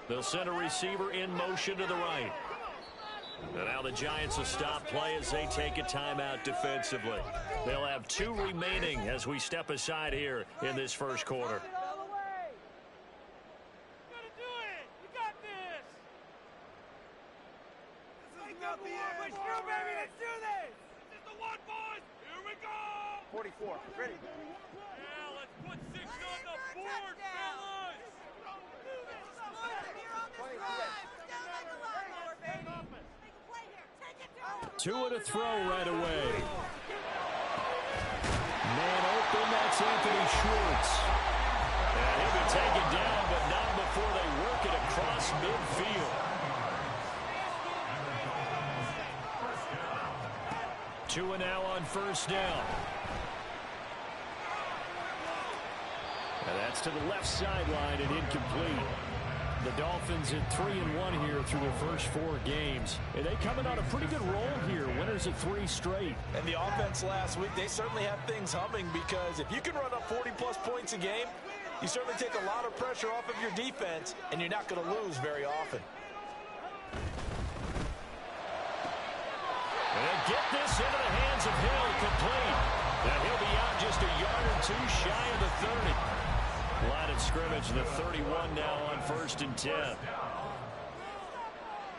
They'll send a receiver in motion to the right. And now the Giants will stop play as they take a timeout defensively. They'll have 2 remaining as we step aside here in this first quarter. Two to throw right away. Man open, that's Anthony Schwartz. And he'll be taken down, but not before they work it across midfield. Tua now on first down. And that's to the left sideline and incomplete. The Dolphins at 3-1 here through their first 4 games. And they coming on a pretty good roll here. Winners of 3 straight. And the offense last week, they certainly have things humming because if you can run up 40-plus points a game, you certainly take a lot of pressure off of your defense, and you're not going to lose very often. And get this into the hands of Hill, complete. Now he'll be out just a yard or 2 shy of the 30. Line of scrimmage, the 31 now on 1st and 10.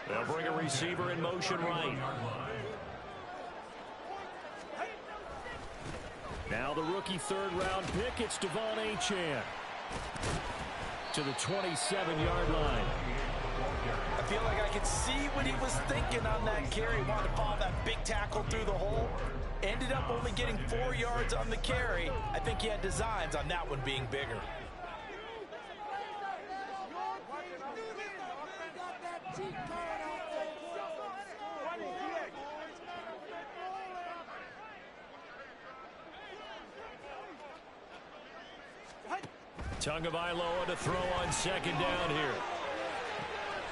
They'll bring a receiver in motion right. Now the rookie 3rd-round pick, it's Devon Achane. To the 27-yard line. I feel like I could see what he was thinking on that carry. Wanted to follow that big tackle through the hole. Ended up only getting 4 yards on the carry. I think he had designs on that one being bigger. Tagovailoa to throw on 2nd down here.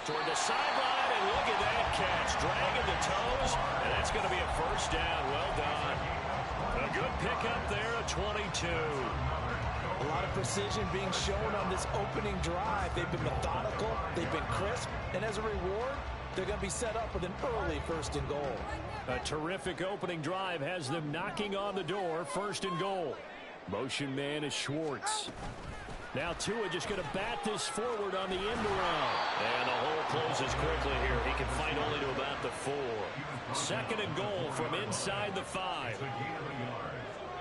Toward the sideline, and look at that catch. Dragging the toes, and that's going to be a 1st down. Well done. A good pickup there, a 22. A lot of precision being shown on this opening drive. They've been methodical, they've been crisp, and as a reward, they're going to be set up with an early 1st and goal. A terrific opening drive has them knocking on the door, 1st and goal. Motion man is Schwartz. Now Tua just going to bat this forward on the end around. And the hole closes quickly here. He can fight only to about the 4. 2nd and goal from inside the 5.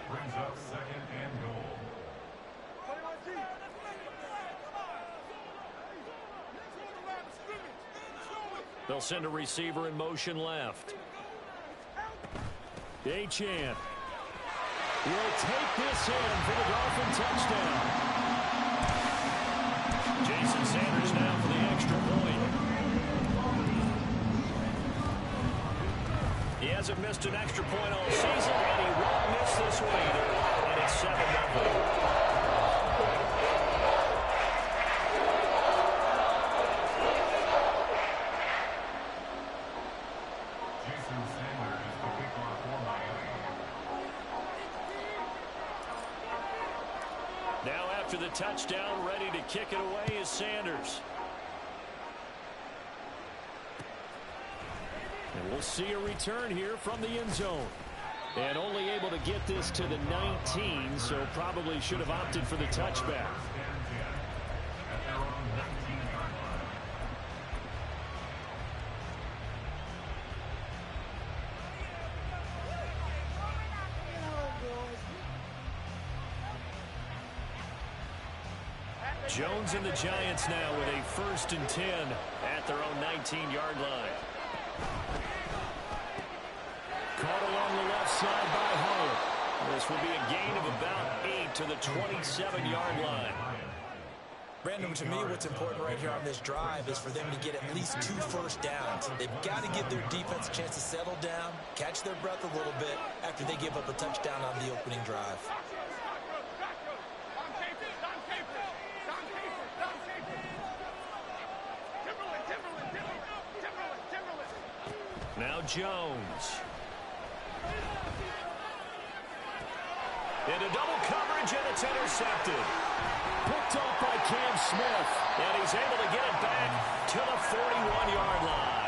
Brings up 2nd and goal. They'll send a receiver in motion left. Achane will take this in for the Dolphin touchdown. Jason Sanders now for the extra point. He hasn't missed an extra point all season, and he won't miss this one either. And it's 7-0. Now after the touchdown, ready to kick it away is Sanders. And we'll see a return here from the end zone. And only able to get this to the 19, so probably should have opted for the touchback. Jones and the Giants now with a 1st and 10 at their own 19-yard line. Caught along the left side by Howard. This will be a gain of about 8 to the 27-yard line. Brandon, to me, what's important right here on this drive is for them to get at least 2 first downs. They've got to give their defense a chance to settle down, catch their breath a little bit after they give up a touchdown on the opening drive. Now Jones. Into double coverage, and it's intercepted. picked off by Cam Smith. And he's able to get it back to the 41-yard line.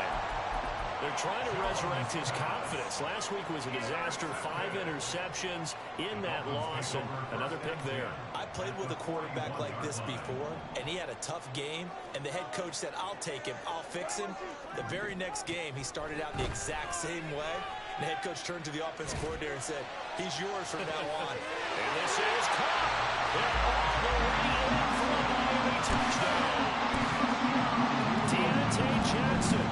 They're trying to resurrect his confidence. Last week was a disaster. 5 interceptions in that loss, and another pick there. I played with a quarterback like this before, and he had a tough game, and the head coach said, I'll take him, I'll fix him. The very next game, he started out in the exact same way. The head coach turned to the offensive coordinator and said, he's yours from now on. And this is caught. And all the way in for a Miami touchdown. Deontay Johnson,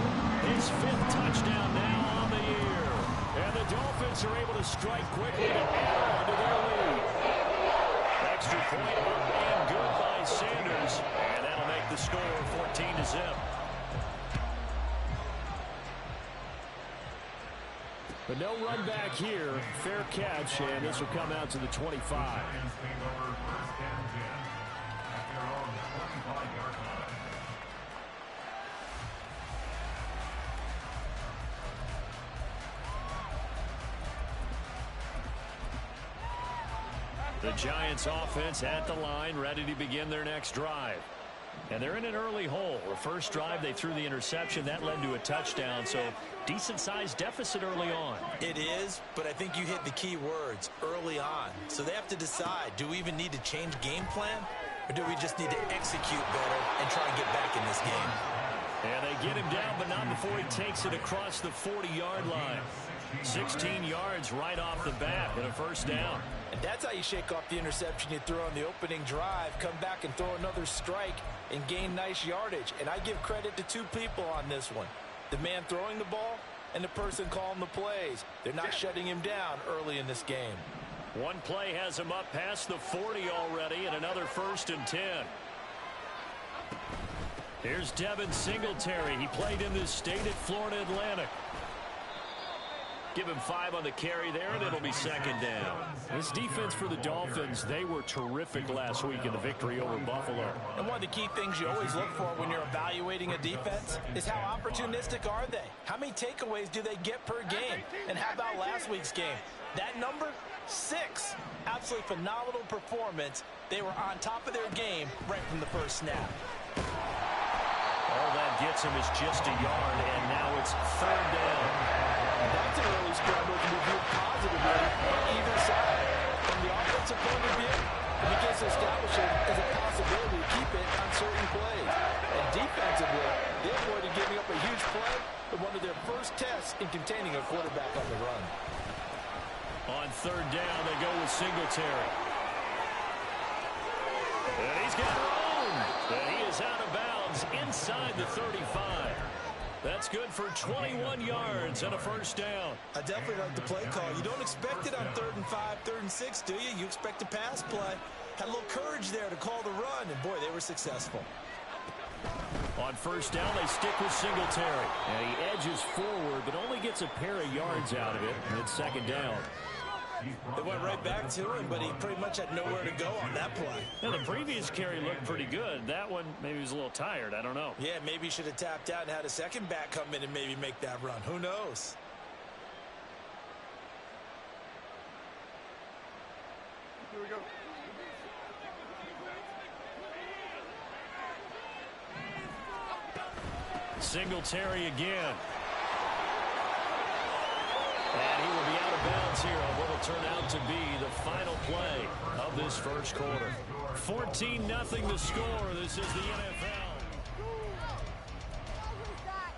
his 5th touchdown now on the year. And the Dolphins are able to strike quickly to add on to their lead. Extra point up and good by Sanders. And that'll make the score 14-0. But no run back here. Fair catch, and this will come out to the 25. The Giants offense at the line, ready to begin their next drive. And they're in an early hole. The first drive, they threw the interception. That led to a touchdown, so decent-sized deficit early on. It is, but I think you hit the key words, early on. So they have to decide, do we even need to change game plan, or do we just need to execute better and try and get back in this game? And they get him down, but not before he takes it across the 40-yard line. 16 yards right off the bat and a first down. And that's how you shake off the interception you threw on the opening drive, come back and throw another strike and gain nice yardage. And I give credit to 2 people on this one. The man throwing the ball and the person calling the plays. They're not shutting him down early in this game. One play has him up past the 40 already, and another 1st and 10. Here's Devin Singletary. He played in this state at Florida Atlantic. Give him 5 on the carry there, and it'll be 2nd down. This defense for the Dolphins, they were terrific last week in the victory over Buffalo. And one of the key things you always look for when you're evaluating a defense is how opportunistic are they? How many takeaways do they get per game? And how about last week's game? That number, 6. Absolutely phenomenal performance. They were on top of their game right from the first snap. All that gets him is just a yard, and now it's 3rd down. That's an early scramble to be viewed positively on either side. From the offensive point of view, it begins to establish it as a possibility to keep it on certain plays. And defensively, they avoided giving up a huge play with one of their first tests in containing a quarterback on the run. On 3rd down, they go with Singletary. And he's got room. And he is out of bounds inside the 35. That's good for 21 yards and a first down. I definitely like the play call. You don't expect it on 3rd and 5, 3rd and 6, do you? You expect a pass play. Had a little courage there to call the run, and boy, they were successful. On 1st down, they stick with Singletary. And he edges forward, but only gets a pair of yards out of it. And it's 2nd down. They went right back to him, but he pretty much had nowhere to go on that play. Now, the previous carry looked pretty good. That one, maybe he was a little tired. I don't know. Yeah, maybe he should have tapped out and had a second back come in and maybe make that run. Who knows? Here we go. Singletary again. And he will be out of bounds here on what will turn out to be the final play of this first quarter. 14-0 the score. This is the NFL.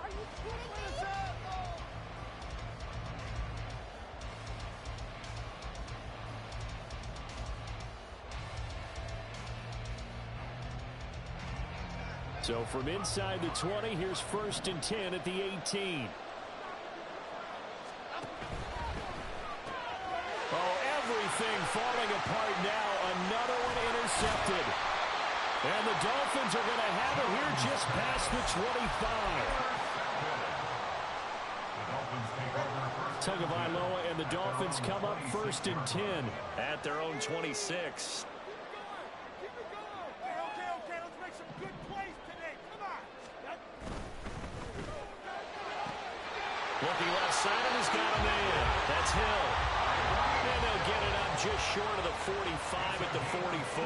Are you kidding me? So from inside the 20, here's 1st and 10 at the 18. Everything falling apart now. Another one intercepted. And the Dolphins are going to have it here just past the 25. Tagovailoa and the Dolphins come up 1st and 10 at their own 26. Okay, let's make some good plays today. Come on. Looking left side, and he's got a man. That's Hill. And they'll get it up just short of the 45 at the 44.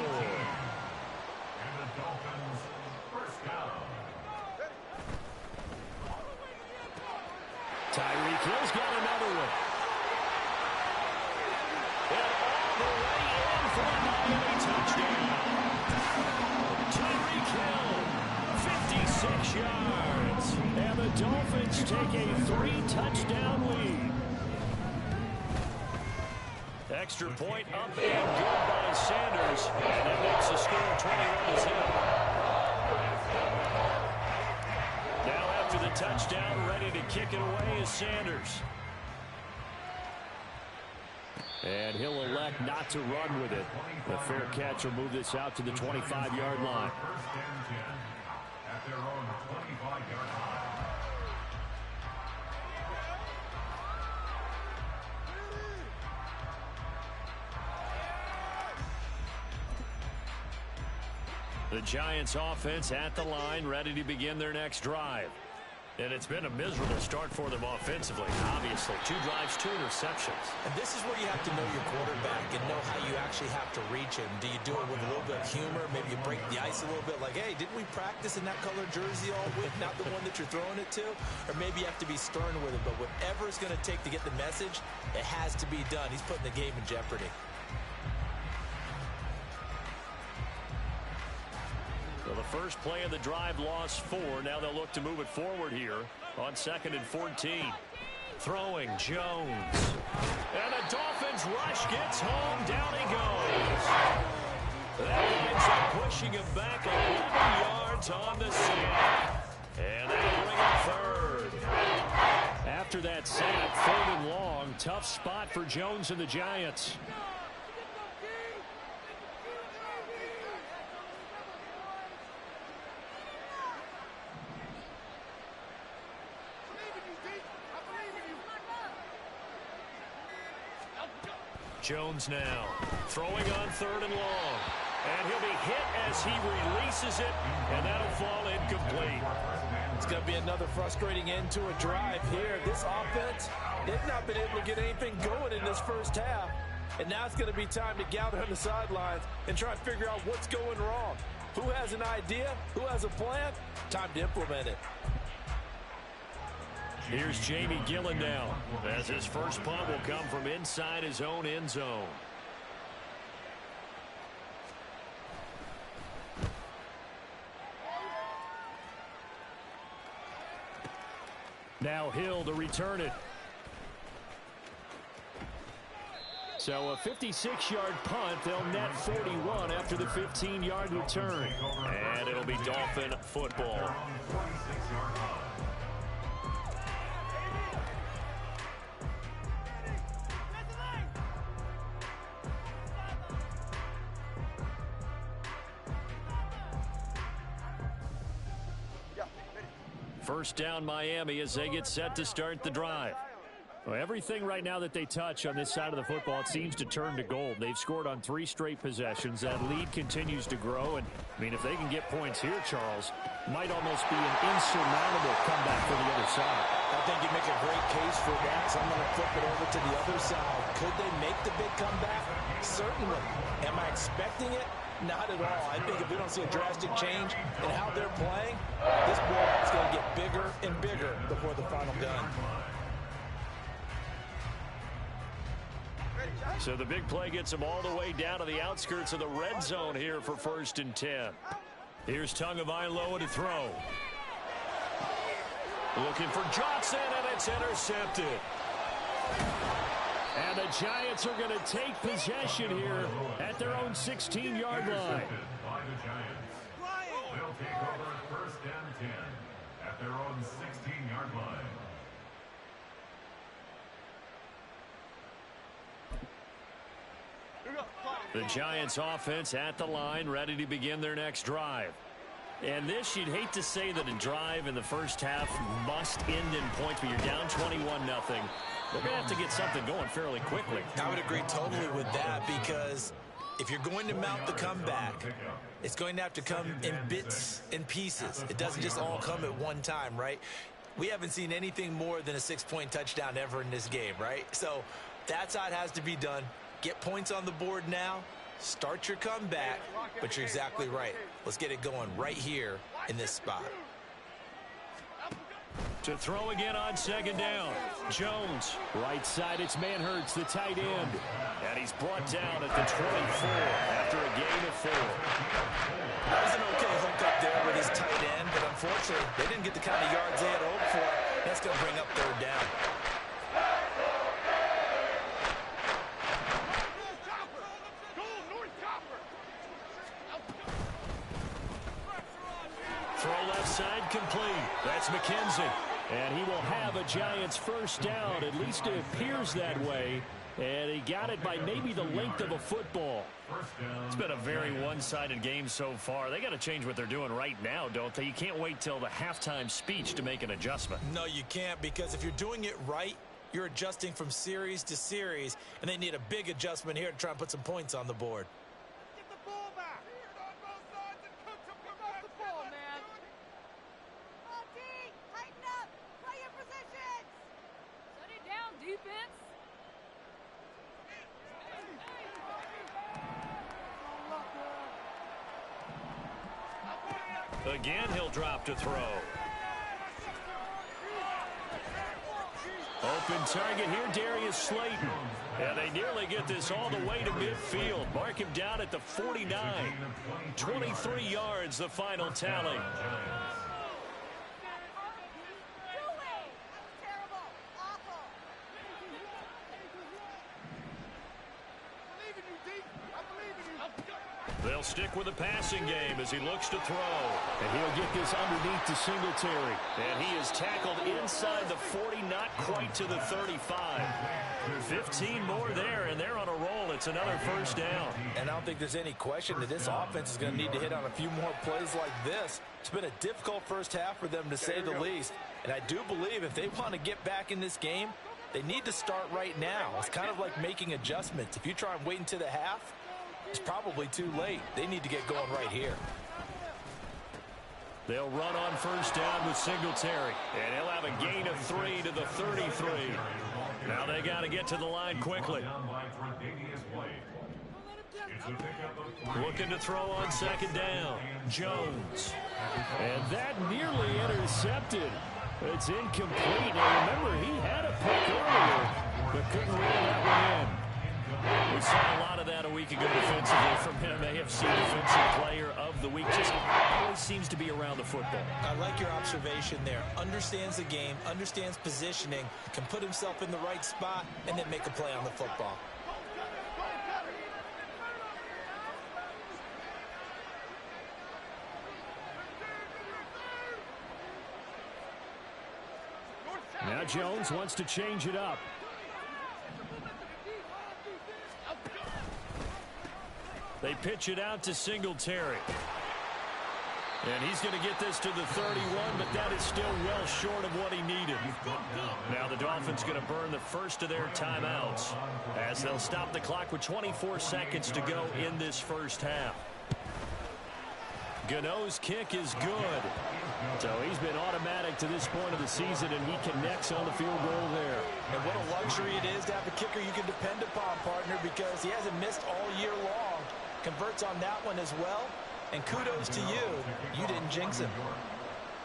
Hill's got another one. And all the way in for a Miami touchdown. Tyreek Hill, 56 yards. And the Dolphins take a 3-touchdown lead. Extra point up and good by Sanders. And that makes the score 21-0. Now after the touchdown, ready to kick it away is Sanders. And he'll elect not to run with it. The fair catch will move this out to the 25-yard line. First and 10 at their own 25-yard line. The Giants offense at the line, ready to begin their next drive. And it's been a miserable start for them offensively, obviously. 2 drives, 2 interceptions. And this is where you have to know your quarterback and know how you actually have to reach him. Do you do it with a little bit of humor? Maybe you break the ice a little bit like, hey, didn't we practice in that color jersey all week, not the one that you're throwing it to? Or maybe you have to be stern with it. But whatever it's going to take to get the message, it has to be done. He's putting the game in jeopardy. So the first play of the drive lost 4. Now they'll look to move it forward here on 2nd and 14. Throwing Jones. And the Dolphins rush gets home. Down he goes. That winds up pushing him back 11 yards on the sack. And that'll bring him 3rd. After that sack, 3rd and long. Tough spot for Jones and the Giants. Jones now throwing on 3rd and long. And he'll be hit as he releases it, and that'll fall incomplete. It's going to be another frustrating end to a drive here. This offense, they've not been able to get anything going in this first half. And now it's going to be time to gather on the sidelines and try and figure out what's going wrong. Who has an idea? Who has a plan? Time to implement it. Here's Jamie Gillen now, as his first punt will come from inside his own end zone. Now Hill to return it. So a 56-yard punt. They'll net 41 after the 15-yard return. And it'll be Dolphin football. First down Miami as they get set to start the drive. Well, everything right now that they touch on this side of the football, it seems to turn to gold. They've scored on 3 straight possessions. That lead continues to grow. And, I mean, if they can get points here, Charles, might almost be an insurmountable comeback for the other side. I think you make a great case for that. So I'm going to flip it over to the other side. Could they make the big comeback? Certainly. Am I expecting it? Not at all. I think if we don't see a drastic change in how they're playing, this ball is going to get bigger and bigger before the final gun. So the big play gets them all the way down to the outskirts of the red zone here for 1st and 10. Here's Tagovailoa to throw. Looking for Johnson, and it's intercepted. And the Giants are going to take possession here at their own 16-yard line. They'll take over 1st and 10 at their own 16-yard line. The Giants offense at the line, ready to begin their next drive. And this, you'd hate to say that a drive in the first half must end in points, but you're down 21-0. They're going to have to get something going fairly quickly. I would agree totally with that, because if you're going to mount the comeback, it's going to have to come in bits and pieces. It doesn't just all come at one time, right? We haven't seen anything more than a 6-point touchdown ever in this game, right? So that's how it has to be done. Get points on the board now. Start your comeback, but you're exactly right. Let's get it going right here in this spot. To throw again on second down. Jones. Right side, it's Manhertz, the tight end. And he's brought down at the 24 after a gain of 4. That was an okay hook up there with his tight end, but unfortunately, they didn't get the kind of yards they had hoped for. That's going to bring up third down. Throw left side complete. That's McKenzie. And he will have a Giants first down. At least it appears that way. And he got it by maybe the length of a football. It's been a very one-sided game so far. They got to change what they're doing right now, don't they? You can't wait till the halftime speech to make an adjustment. No, you can't, because if you're doing it right, you're adjusting from series to series, and they need a big adjustment here to try and put some points on the board. Get the ball back. On both sides and cook some the ball, man. Oh, D, tighten up. Play your positions. Shut it down, defense. Again, he'll drop to throw. Open target here, Darius Slayton. And they nearly get this all the way to midfield. Mark him down at the 49. 23 yards, the final tally. They'll stick with the passing game as he looks to throw. And he'll get this underneath to Singletary. And he is tackled inside the 40, not quite to the 35. 15 more there, and they're on a roll. It's another first down. And I don't think there's any question that this offense is going to need to hit on a few more plays like this. It's been a difficult first half for them, to say the least. And I do believe if they want to get back in this game, they need to start right now. It's kind of like making adjustments. If you try and wait until the half, it's probably too late. They need to get going right here. They'll run on first down with Singletary. And he'll have a gain of 3 to the 33. Now they got to get to the line quickly. Looking to throw on second down. Jones. And that nearly intercepted. It's incomplete. Now remember, he had a pick earlier, but couldn't reel that one in. We saw a lot of that a week ago defensively from him. AFC Defensive Player of the Week. Just always seems to be around the football. I like your observation there. Understands the game, understands positioning, can put himself in the right spot, and then make a play on the football. Now Jones wants to change it up. They pitch it out to Singletary. And he's going to get this to the 31, but that is still well short of what he needed. Now the Dolphins going to burn the first of their timeouts as they'll stop the clock with 24 seconds to go in this first half. Gano's kick is good. So he's been automatic to this point of the season, and he connects on the field goal there. And what a luxury it is to have a kicker you can depend upon, partner, because he hasn't missed all year long. Converts on that one as well. And kudos to you. You didn't jinx him.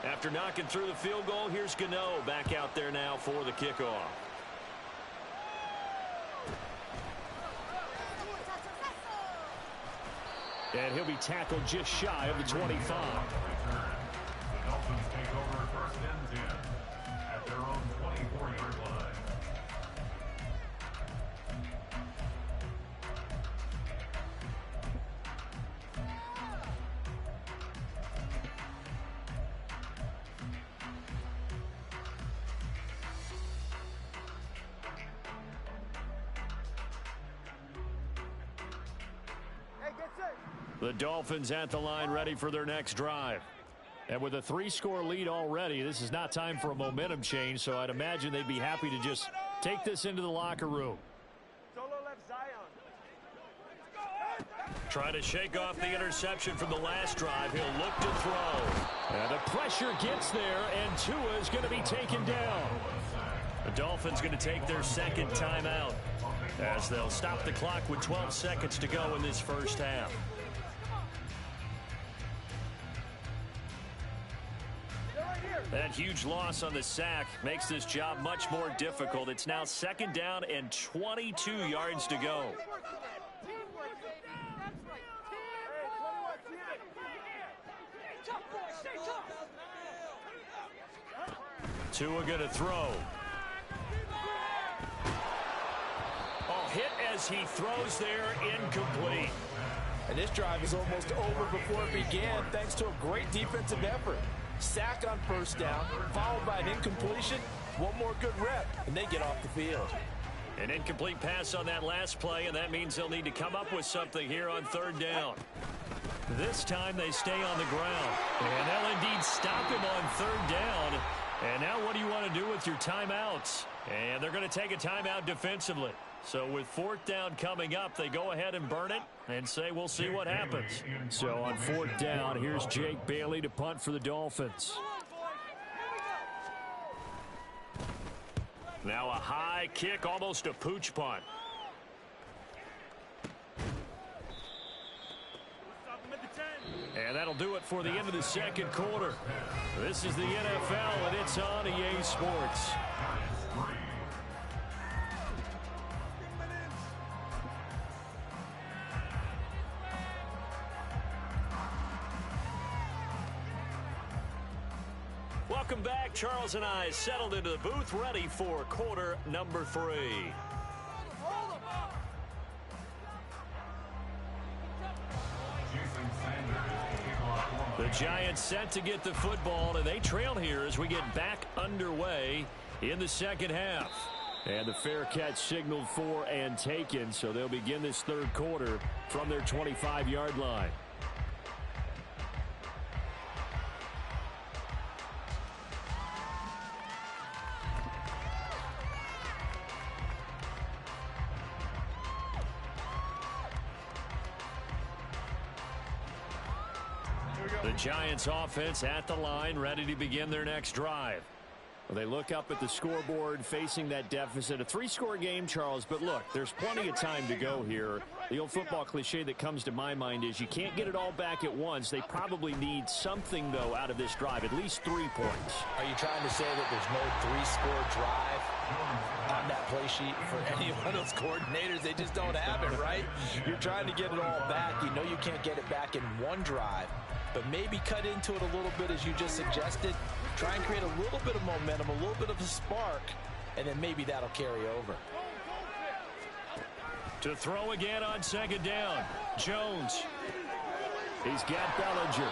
After knocking through the field goal, here's Gano back out there now for the kickoff. And he'll be tackled just shy of the 25. The Dolphins take over first and 10 at their own 24-yard line. The Dolphins at the line ready for their next drive. And with a 3-score lead already, this is not time for a momentum change, so I'd imagine they'd be happy to just take this into the locker room. Solo left Zion. Trying to shake off the interception from the last drive. He'll look to throw. And the pressure gets there, and Tua is going to be taken down. The Dolphins going to take their second timeout as they'll stop the clock with 12 seconds to go in this first half. They're right here. That huge loss on the sack makes this job much more difficult. It's now 2nd down and 22 yards to go. Tua going to throw. Oh, hit as he throws there, incomplete. And this drive is almost over before it began thanks to a great defensive effort. Sack on 1st down, followed by an incompletion. One more good rep, and they get off the field. An incomplete pass on that last play, and that means they'll need to come up with something here on 3rd down. This time they stay on the ground, and they'll indeed stop him on 3rd down. And now what do you want to do with your timeouts? And they're going to take a timeout defensively. So with 4th down coming up, they go ahead and burn it and say we'll see what happens. So on 4th down, here's Jake Bailey to punt for the Dolphins. Now a high kick, almost a pooch punt. And that'll do it for the end of the 2nd quarter. This is the NFL, and it's on EA Sports. Welcome back. Charles and I settled into the booth, ready for quarter number 3. The Giants set to get the football, and they trail here as we get back underway in the 2nd half. And the fair catch signaled for and taken, so they'll begin this 3rd quarter from their 25-yard line. The Giants offense at the line, ready to begin their next drive. Well, they look up at the scoreboard facing that deficit. A 3-score game, Charles, but look, there's plenty of time to go here. The old football cliche that comes to my mind is you can't get it all back at once. They probably need something, though, out of this drive, at least 3 points. Are you trying to say that there's no 3-score drive on that play sheet for any one of those coordinators? They just don't have it, right? You're trying to get it all back. You know you can't get it back in one drive, but maybe cut into it a little bit as you just suggested. Try and create a little bit of momentum, a little bit of a spark, and then maybe that'll carry over. To throw again on 2nd down, Jones. He's got Bellinger.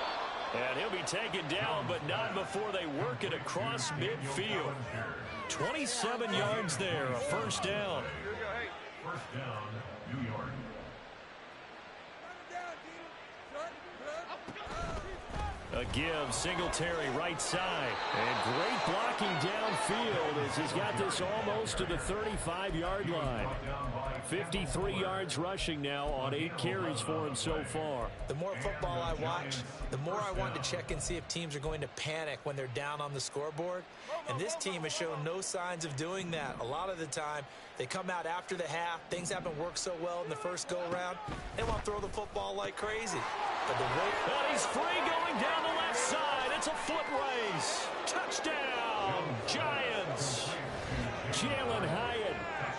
And he'll be taken down, but not before they work it across midfield. 27 yards there, a 1st down. 1st down, New York. A give, Singletary right side. And great blocking downfield as he's got this almost to the 35-yard line. 53 yards rushing now on 8 carries for him so far. The more football I watch, the more I want to check and see if teams are going to panic when they're down on the scoreboard. And this team has shown no signs of doing that. A lot of the time, they come out after the half. Things haven't worked so well in the first go-around. They want to throw the football like crazy. But the way... And he's free going down the left side. It's a foot race. Touchdown, Giants. Jalen Hyatt,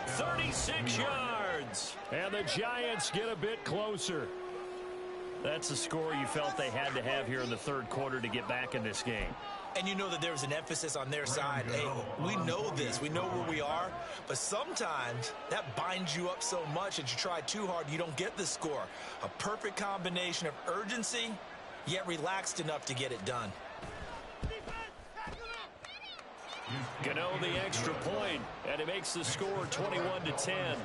36 yards. and the Giants get a bit closer. That's the score you felt they had to have here in the 3rd quarter to get back in this game. And you know that there's an emphasis on their side. Hey, we know this. We know where we are. But sometimes that binds you up so much that you try too hard, you don't get the score. A perfect combination of urgency, yet relaxed enough to get it done. Gano the extra point, and it makes the score 21-10.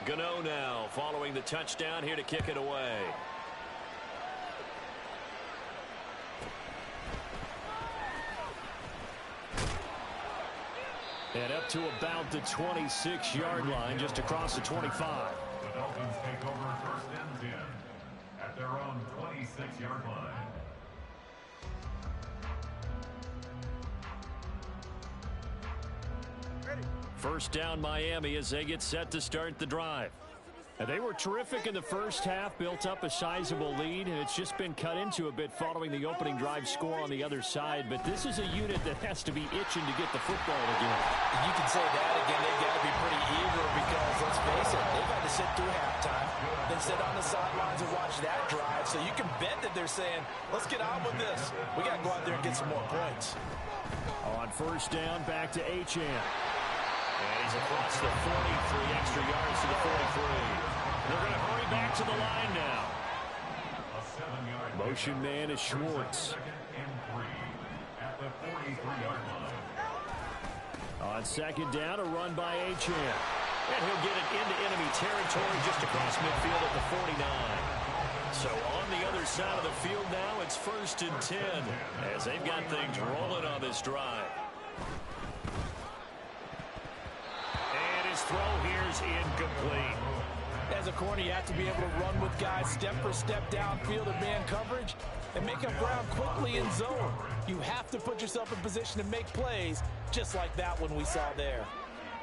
Gano now following the touchdown here to kick it away. And up to about the 26-yard line, just across the 25. The Dolphins take over 1st and 10 at their own 26-yard line. First down Miami as they get set to start the drive. They were terrific in the first half, built up a sizable lead, and it's just been cut into a bit following the opening drive score on the other side. But this is a unit that has to be itching to get the football again. You can say that again. They've got to be pretty eager because, let's face it, they've had to sit through halftime, then sit on the sidelines and watch that drive. So you can bet that they're saying, let's get on with this. We got to go out there and get some more points. On first down, back to Achane. And he's across the 40, 3 extra yards to the 43. They're going to hurry back to the line now. Motion man is Schwartz. At the 43-yard line. On second down, a run by Achane. And he'll get it into enemy territory just across midfield at the 49. So on the other side of the field now, it's 1st and 10 as they've got things rolling on this drive. And his throw here's incomplete. As a corner, you have to be able to run with guys step for step downfield in man coverage and make up ground quickly in zone. You have to put yourself in position to make plays just like that one we saw there.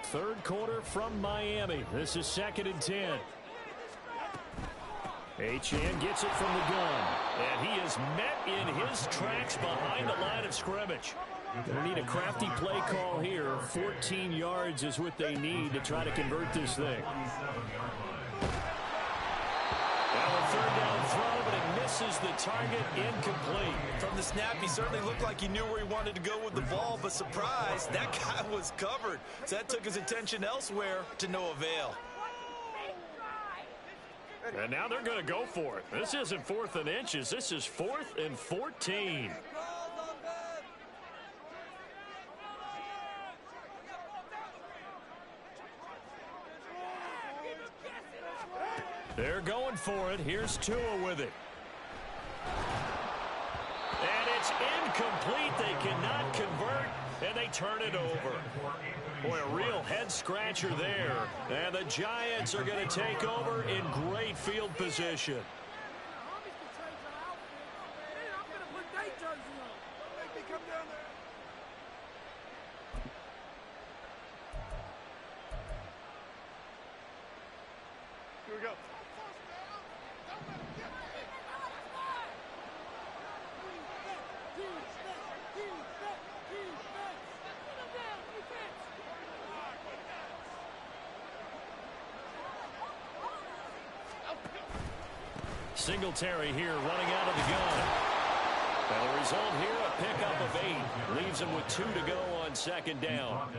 Third quarter from Miami. This is 2nd and 10. Achane gets it from the gun. And he is met in his tracks behind the line of scrimmage. They need a crafty play call here. 14 yards is what they need to try to convert this thing. Now a third down throw, but it misses the target, incomplete. From the snap, he certainly looked like he knew where he wanted to go with the ball, but surprise, that guy was covered. So that took his attention elsewhere to no avail. And now they're going to go for it. This isn't 4th and inches. This is 4th and 14. They're going for it. Here's Tua with it. And it's incomplete. They cannot convert, and they turn it over. Boy, a real head-scratcher there. And the Giants are going to take over in great field position. Here we go. Singletary here running out of the gun. And the result here, a pickup of 8. Leaves him with 2 to go on 2nd down.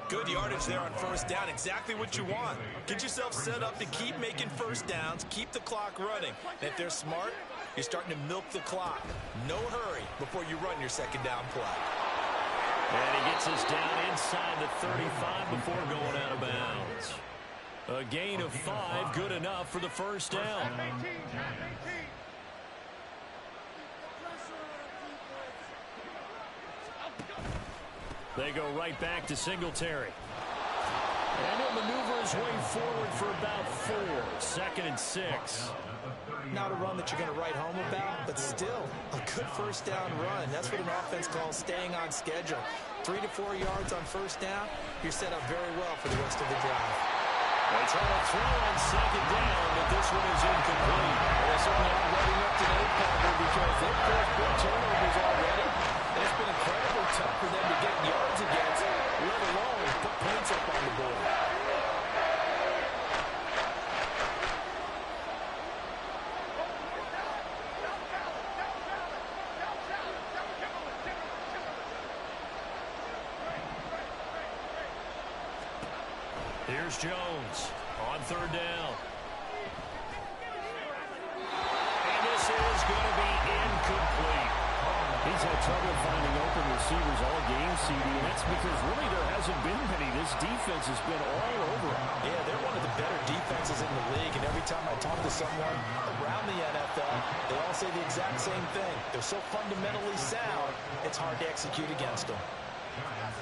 Good yardage there on 1st down. Exactly what you want. Get yourself set up to keep making 1st downs, keep the clock running. And if they're smart, you're starting to milk the clock. No hurry before you run your 2nd down play. And he gets us down inside the 35 before going out of bounds. A gain of 5, good enough for the 1st down. They go right back to Singletary. And he'll maneuver his way forward for about 4. 2nd and 6. Not a run that you're going to write home about, but still a good 1st down run. That's what an offense calls staying on schedule. 3 to 4 yards on 1st down, you're set up very well for the rest of the drive. They try to throw on 2nd down, but this one is incomplete. They're certainly not running up to the Parker because they've forced big turnovers already. And it's been incredibly tough for them to get yards against, let alone put points up on the board. Here's Jones on 3rd down. And this is going to be incomplete. He's had trouble finding open receivers all game, CD, and that's because really there hasn't been many. This defense has been all over him. Yeah, they're one of the better defenses in the league, and every time I talk to someone around the NFL, they all say the exact same thing. They're so fundamentally sound, it's hard to execute against them.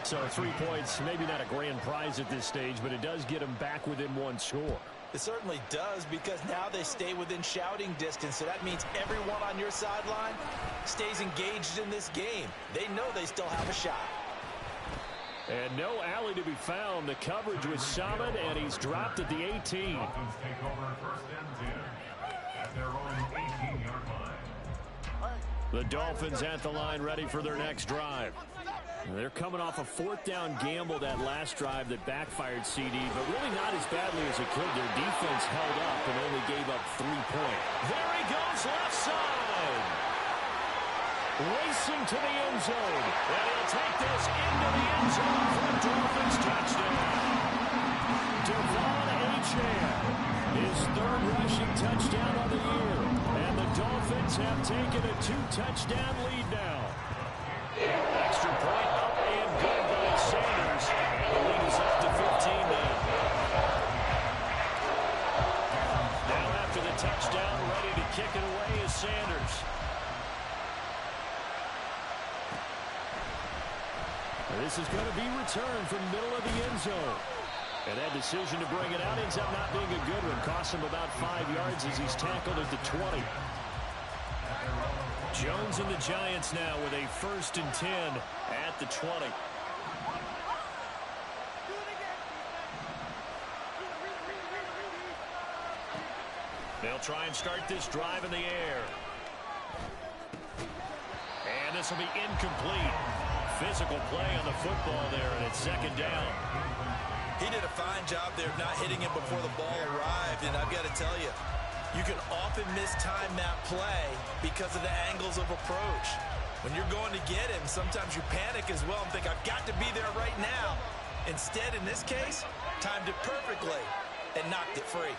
So 3 points, maybe not a grand prize at this stage, but it does get them back within 1 score. It certainly does, because now they stay within shouting distance, so that means everyone on your sideline stays engaged in this game. They know they still have a shot. And no alley to be found. The coverage was solid, and he's dropped at the 18. Dolphins take over first and 10 at their own 18-yard line. The Dolphins at the line ready for their next drive. They're coming off a fourth down gamble that last drive that backfired CD, but really not as badly as it could. Their defense held up and only gave up 3 points. There he goes, left side. Racing to the end zone. And he'll take this into the end zone for a Dolphins touchdown. Devon Achane, his third rushing touchdown of the year. And the Dolphins have taken a 2-touchdown lead now. Extra point up and good by Sanders. And the lead is up to 15 now. Now after the touchdown, ready to kick it away is Sanders. This is going to be returned from the middle of the end zone. And that decision to bring it out ends up not being a good one. Costs him about 5 yards as he's tackled at the 20. Jones and the Giants now with a 1st and 10 at the 20. They'll try and start this drive in the air. And this will be incomplete. Physical play on the football there, and it's 2nd down. He did a fine job there of not hitting him before the ball arrived, and I've got to tell you, you can often mistime that play because of the angles of approach. When you're going to get him, sometimes you panic as well and think, I've got to be there right now. Instead, in this case, timed it perfectly and knocked it free.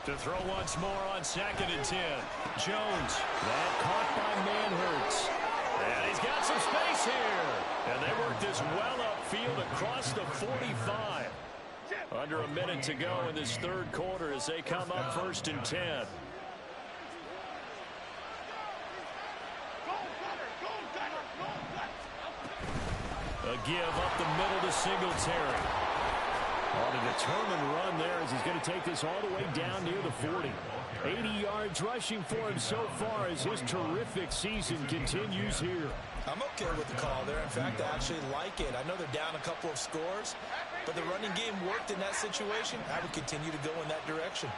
To throw once more on 2nd and 10. Jones. That caught by Manhertz. And he's got some space here. And they work this well upfield across the 45. Under a minute to go in this 3rd quarter as they come up 1st and 10. A give up the middle to Singletary. On a determined run there as he's going to take this all the way down near the 40. 80 yards rushing for him so far as his terrific season continues here. I'm okay with the call there. In fact, I actually like it. I know they're down a couple of scores, but the running game worked in that situation. I would continue to go in that direction.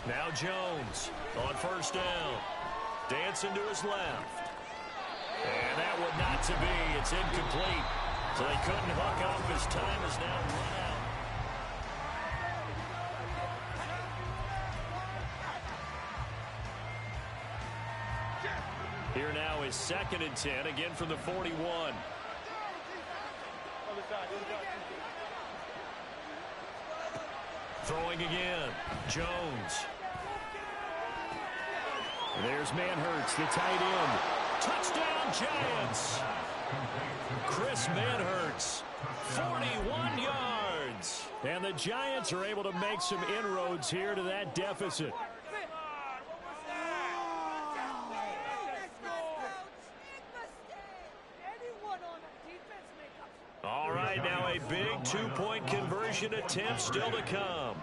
Now Jones on 1st down. Dancing to his left. And that would not to be. It's incomplete. So they couldn't hook up. His time is now run out. Here now is 2nd and 10. Again from the 41. Throwing again. Jones. There's Manhertz, the tight end. Touchdown, Giants. Chris Manhertz, 41 yards. And the Giants are able to make some inroads here to that deficit. All right, now a big 2-point conversion attempt still to come.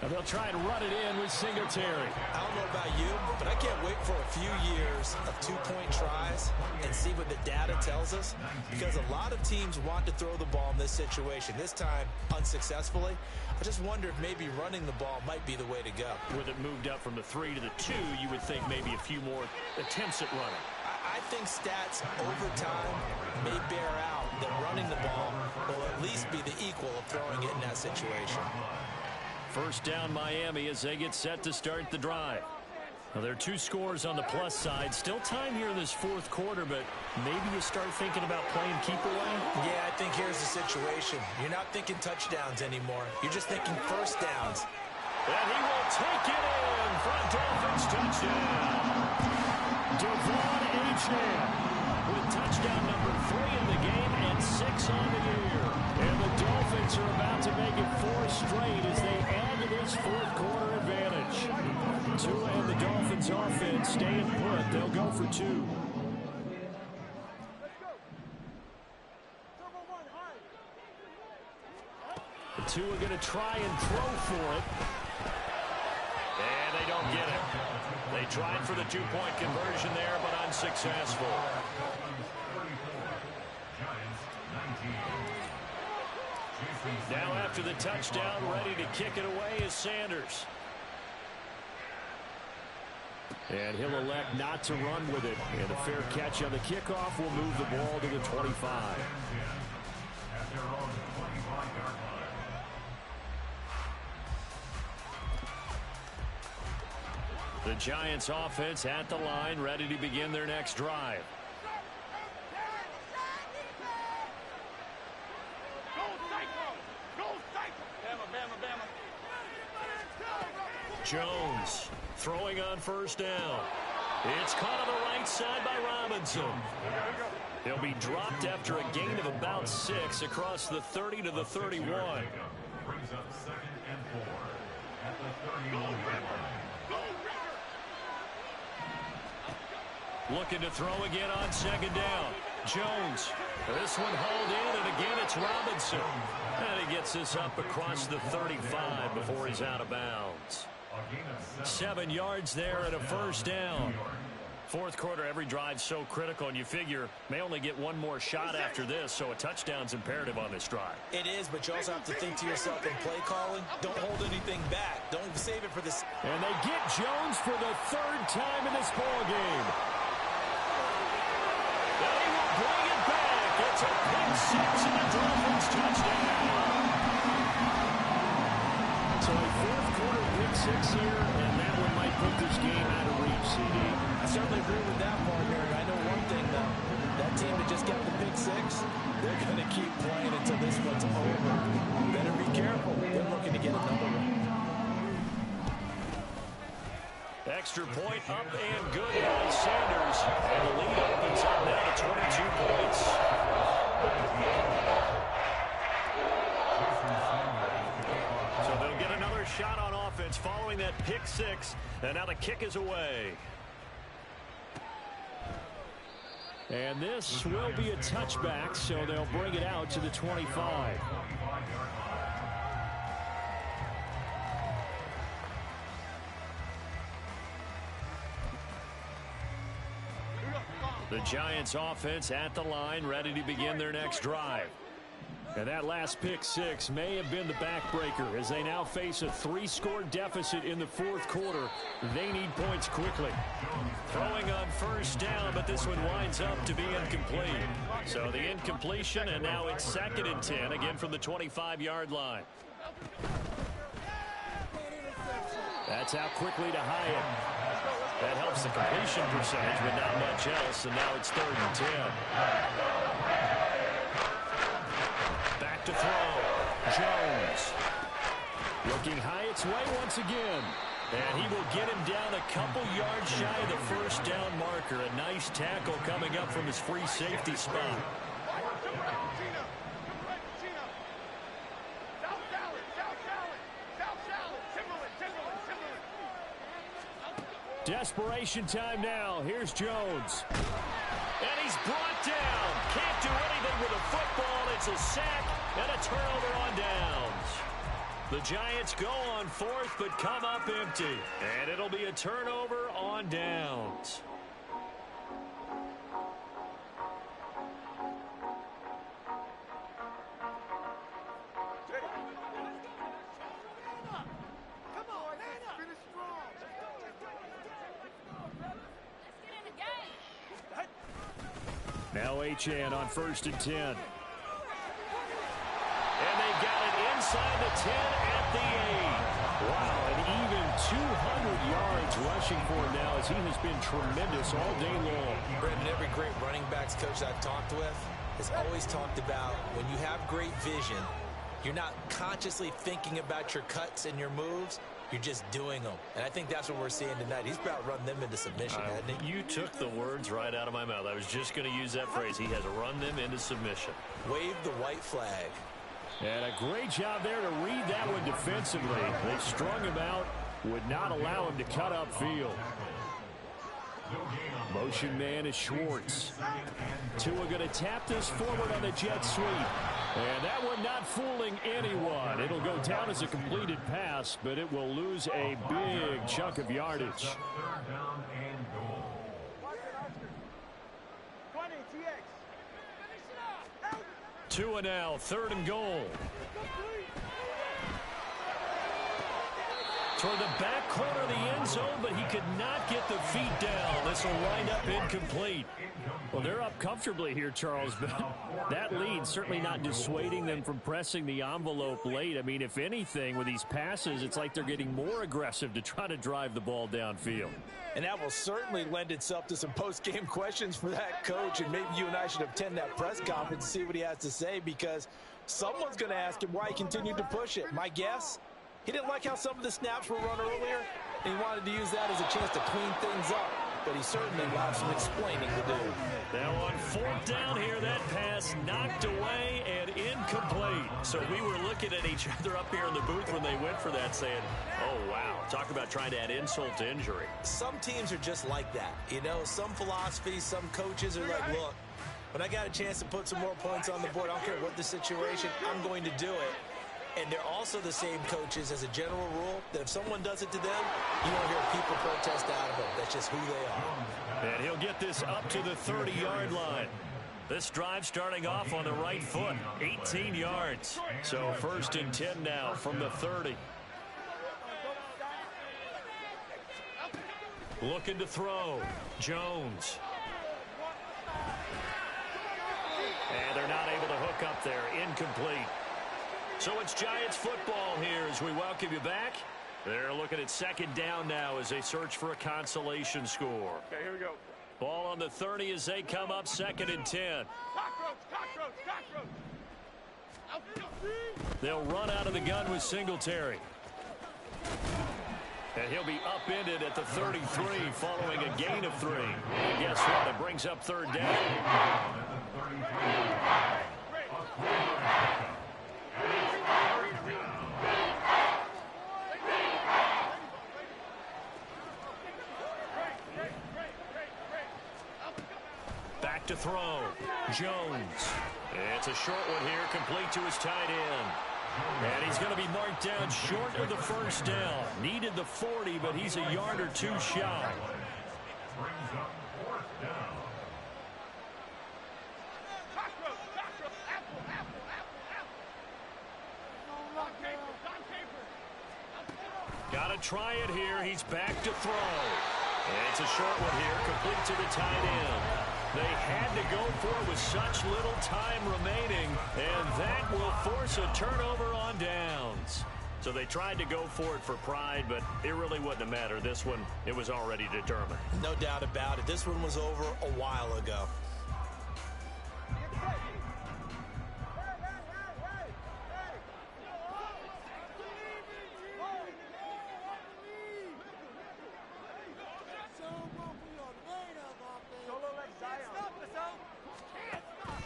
And they'll try and run it in with Singletary. I don't know about you, but I can't wait for a few years of 2-point tries and see what the data tells us, because a lot of teams want to throw the ball in this situation. This time, unsuccessfully. I just wonder if maybe running the ball might be the way to go. With it moved up from the 3 to the 2, you would think maybe a few more attempts at running. I think stats over time may bear out that running the ball will at least be the equal of throwing it in that situation. 1st down Miami as they get set to start the drive. Now, there are 2 scores on the plus side. Still time here in this 4th quarter, but maybe you start thinking about playing keep away? Yeah, I think here's the situation. You're not thinking touchdowns anymore. You're just thinking 1st downs. And he will take it in for a Dolphins touchdown. Devon Achane with touchdown number 3 in the game and 6 on the year. And the Dolphins are about to make it 4 straight as they add to this 4th quarter advantage. Tua and the Dolphins Giants offense staying put. They'll go for two. The two are going to try and throw for it. And they don't get it. They tried for the two-point conversion there, but unsuccessful. Now after the touchdown, ready to kick it away is Sanders. And he'll elect not to run with it. And a fair catch on the kickoff will move the ball to the 25. The Giants offense at the line, ready to begin their next drive. Jones throwing on first down. It's caught on the right side by Robinson. He'll be dropped after a gain of about 6 across the 30 to the 31. Brings up 2nd and 4 at the 31-yard line. Looking to throw again on second down. Jones. This one hauled in, and again it's Robinson. And he gets this up across the 35 before he's out of bounds. 7 yards there and a first down. Fourth quarter, every drive's so critical, and you figure may only get one more shot after this, so a touchdown's imperative on this drive. It is, but you also have to think to yourself in play calling, don't hold anything back. Don't save it for this. And they get Jones for the 3rd time in this ball game. They will bring it back. It's a pick 6 and a Dolphins touchdown. So a fourth quarter pick 6 here, and that one might put this game out of reach, CD. I certainly agree with that part, Mary. I know one thing, though. That team that just got the pick 6, they're going to keep playing until this one's over. Better be careful. They're looking to get another one. Extra point up and good by Sanders. And the lead opens up now to 22 points. So they'll get another shot on offense following that pick 6. And now the kick is away. And this will be a touchback, so they'll bring it out to the 25. The Giants offense at the line, ready to begin their next drive. And that last pick 6 may have been the backbreaker as they now face a 3-score deficit in the fourth quarter. They need points quickly. Throwing on first down, but this one winds up to be incomplete. So the incompletion, and now it's 2nd and 10, again from the 25-yard line. That's out quickly to Hyatt. That helps the completion percentage, but not much else, and now it's 3rd and 10. Back to throw. Jones. Looking Hyatt's way once again. And he will get him down a couple yards shy of the first down marker. A nice tackle coming up from his free safety spot. Desperation time now. Here's Jones. And he's brought down. Can't do anything with a football. It's a sack and a turnover on downs. The Giants go on 4th but come up empty. And it'll be a turnover on downs. Now Achane on 1st and 10. And they got it inside the 10 at the 8. Wow, and even 200 yards rushing for him now as he has been tremendous all day long. Brendan, every great running backs coach I've talked with has always talked about when you have great vision, you're not consciously thinking about your cuts and your moves. You're just doing them. And I think that's what we're seeing tonight. He's about run them into submission, hasn't he? You took the words right out of my mouth. I was just going to use that phrase. He has run them into submission. Wave the white flag. And a great job there to read that one defensively. They strung him out, would not allow him to cut upfield. Motion man is Schwartz. Tua going to tap this forward on the jet sweep. And that one not fooling anyone. It'll go down as a completed pass, but it will lose a big chunk of yardage. Third down and goal. 20, TX. Tua now, 3rd and goal. Toward the back corner of the end zone, but he could not get the feet down. This will wind up incomplete. Well, they're up comfortably here, Charles, but that lead certainly not dissuading them from pressing the envelope late. I mean, if anything, with these passes, it's like they're getting more aggressive to try to drive the ball downfield. And that will certainly lend itself to some post-game questions for that coach, and maybe you and I should attend that press conference and see what he has to say, because someone's going to ask him why he continued to push it. My guess? He didn't like how some of the snaps were run earlier, and he wanted to use that as a chance to clean things up. But he certainly will have some explaining to do. Now on 4th down here, that pass knocked away and incomplete. So we were looking at each other up here in the booth when they went for that, saying, oh, wow. Talk about trying to add insult to injury. Some teams are just like that. You know, some philosophies, some coaches are like, look, when I got a chance to put some more points on the board, I don't care what the situation, I'm going to do it. And they're also the same coaches as a general rule that if someone does it to them, you won't hear people protest out of it. That's just who they are. And he'll get this up to the 30-yard line. This drive starting off on the right foot, 18 yards. So 1st and 10 now from the 30. Looking to throw. Jones. And they're not able to hook up there. Incomplete. So it's Giants football here as we welcome you back. They're looking at 2nd down now as they search for a consolation score. Okay, here we go. Ball on the 30 as they come up 2nd and 10. They'll run out of the gun with Singletary. And he'll be upended at the 33 following a gain of 3. And guess what? It brings up 3rd down. Back to throw. Jones. It's a short one here, complete to his tight end. And he's going to be marked down short of the 1st down. Needed the 40, but he's a yard or 2 shy. Brings up 4th down. Got to try it here. He's back to throw. And it's a short one here, complete to the tight end. They had to go for it with such little time remaining, and that will force a turnover on downs. So they tried to go for it for pride, but it really wouldn't have mattered. This one, it was already determined. No doubt about it. This one was over a while ago.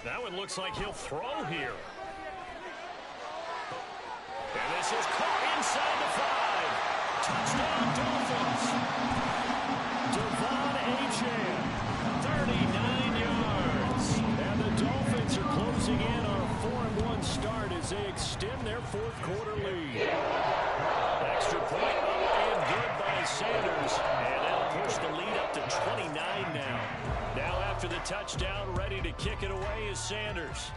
That one looks like he'll throw here. And this is caught inside the 5. Touchdown Dolphins. Devon Achane, 39 yards. And the Dolphins are closing in on a 4-1 start as they extend their 4th quarter lead. Extra point up and good by Sanders. And that'll push the lead up to 29 now. Now after the touchdown, ready to kick it away is Sanders.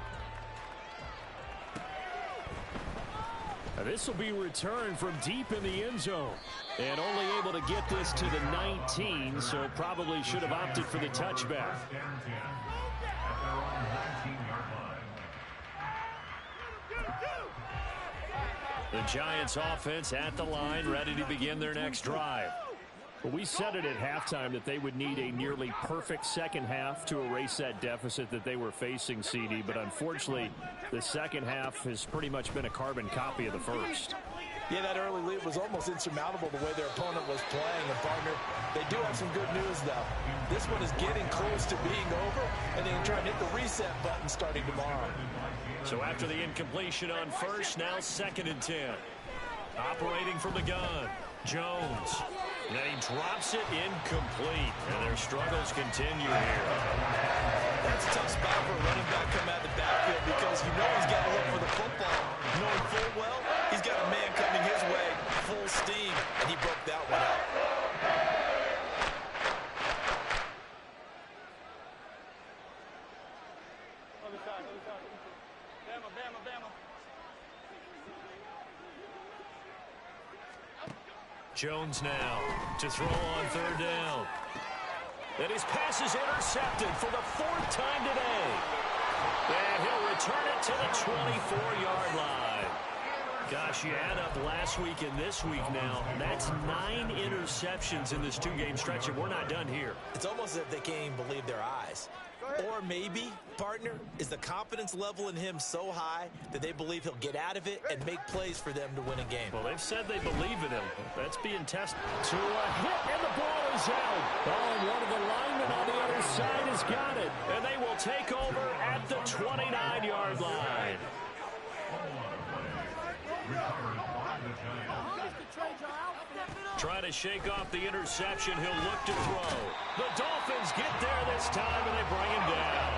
Now this will be returned from deep in the end zone. And only able to get this to the 19, so probably should have opted for the touchback. At their own 19-yard line. The Giants offense at the line, ready to begin their next drive. Well, we said it at halftime that they would need a nearly perfect second half to erase that deficit that they were facing, CD. But unfortunately, the second half has pretty much been a carbon copy of the first. Yeah, that early lead was almost insurmountable the way their opponent was playing. And, partner, they do have some good news, though. This one is getting close to being over, and they can try and hit the reset button starting tomorrow. So after the incompletion on first, now 2nd and 10. Operating from the gun, Jones. And he drops it incomplete. And their struggles continue here. That's a tough spot for a running back coming out of the backfield because you know he's got to look for the football. Knowing full well, he's got a man coming his way, full steam, and he broke that one up. Jones now to throw on third down. And his pass is intercepted for the 4th time today. And he'll return it to the 24-yard line. Gosh, you add up last week and this week now. That's 9 interceptions in this 2-game stretch, and we're not done here. It's almost as if they can't even believe their eyes. Or maybe, partner, is the confidence level in him so high that they believe he'll get out of it and make plays for them to win a game. Well, they've said they believe in him. That's being tested. To a hit, and the ball is out. Oh, and one of the linemen on the other side has got it. And they will take over at the 29-yard line. Trying to shake off the interception. He'll look to throw. The Dolphins get there this time, and they bring him down.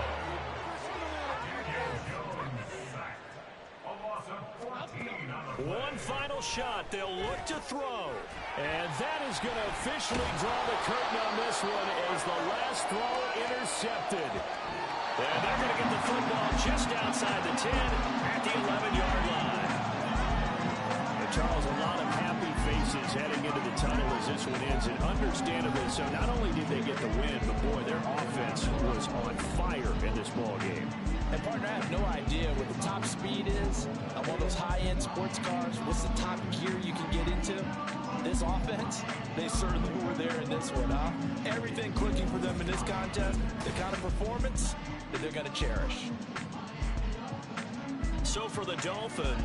One final shot. They'll look to throw. And that is going to officially draw the curtain on this one as the last throw intercepted. And they're going to get the football just outside the 10 at the 11-yard line. Charles, a lot of happy faces heading into the tunnel as this one ends, and understandably so. Not only did they get the win, but boy, their offense was on fire in this ball game. And partner, I have no idea what the top speed is on one of those high-end sports cars. What's the top gear you can get into? This offense, they certainly were there in this one, huh? Everything clicking for them in this contest, the kind of performance that they're going to cherish. So for the Dolphins,